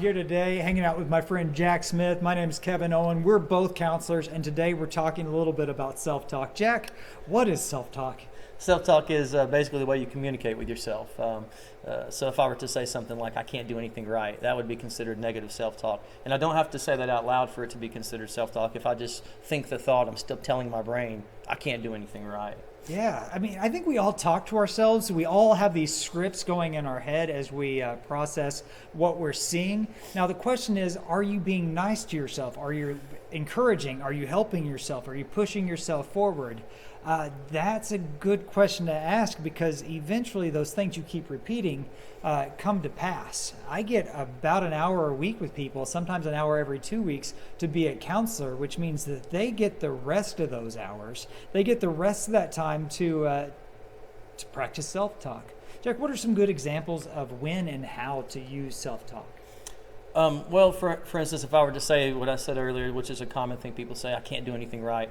here today hanging out with my friend Jack Smith. My name is Kevon Owen. We're both counselors, and today we're talking a little bit about self-talk. Jack, what is self-talk? Self-talk is basically the way you communicate with yourself. So if I were to say something like, I can't do anything right, that would be considered negative self-talk. And I don't have to say that out loud for it to be considered self-talk. If I just think the thought, I'm still telling my brain, I can't do anything right. Yeah, I mean, I think we all talk to ourselves. We all have these scripts going in our head as we process what we're seeing. Now, the question is, are you being nice to yourself? Are you encouraging? Are you helping yourself? Are you pushing yourself forward? That's a good question to ask, because eventually those things you keep repeating come to pass. I get about an hour a week with people, sometimes an hour every 2 weeks, to be a counselor, which means that they get the rest of those hours. They get the rest of that time to practice self-talk. Jack, what are some good examples of when and how to use self-talk? Well, for instance, if I were to say what I said earlier, which is a common thing people say, I can't do anything right,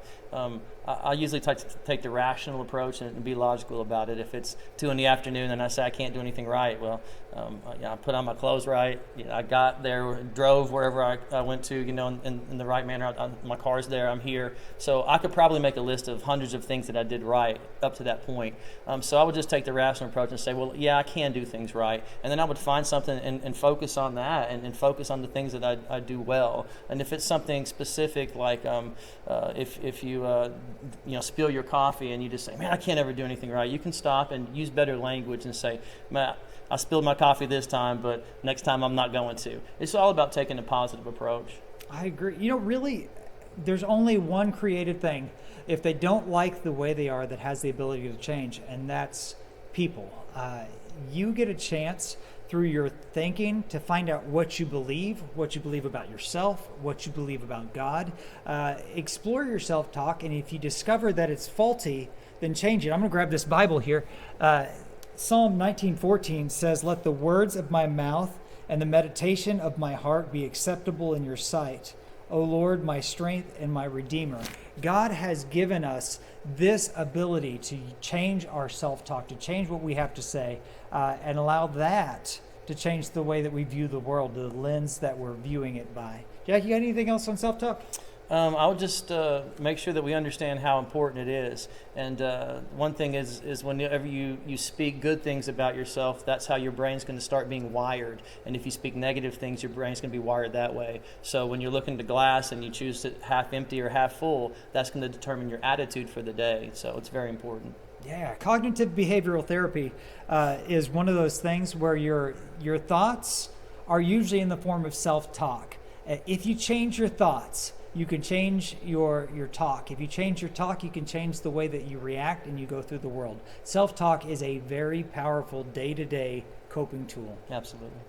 I usually take the rational approach and be logical about it. If it's 2 p.m. and I say I can't do anything right, well, I put on my clothes right, I got there, drove wherever I went to, in the right manner. My car's there, I'm here. So I could probably make a list of hundreds of things that I did right up to that point. So I would just take the rational approach and say, well, yeah, I can do things right. And then I would find something and focus on that and focus on the things that I do well. And if it's something specific, like if you spill your coffee and you just say, man, I can't ever do anything right, you can stop and use better language and say, man, I spilled my coffee this time, but next time I'm not going to. It's all about taking a positive approach. I agree. Really, there's only one created thing, if they don't like the way they are, that has the ability to change, and that's people. You get a chance through your thinking to find out what you believe about yourself, what you believe about God. Explore your self-talk, and if you discover that it's faulty, then change it. I'm going to grab this Bible here. Psalm 19:14 says, "Let the words of my mouth and the meditation of my heart be acceptable in your sight, O Lord, my strength and my Redeemer." God has given us this ability to change our self-talk, to change what we have to say, and allow that to change the way that we view the world, the lens that we're viewing it by. Jack, you got anything else on self-talk? I would just make sure that we understand how important it is. And one thing is whenever you speak good things about yourself, that's how your brain's going to start being wired. And if you speak negative things, your brain's going to be wired that way. So when you're looking at the glass and you choose it half empty or half full, that's going to determine your attitude for the day. So it's very important. Yeah, cognitive behavioral therapy is one of those things where your thoughts are usually in the form of self-talk. If you change your thoughts, you can change your talk. If you change your talk, you can change the way that you react and you go through the world. Self-talk is a very powerful day-to-day coping tool. Absolutely.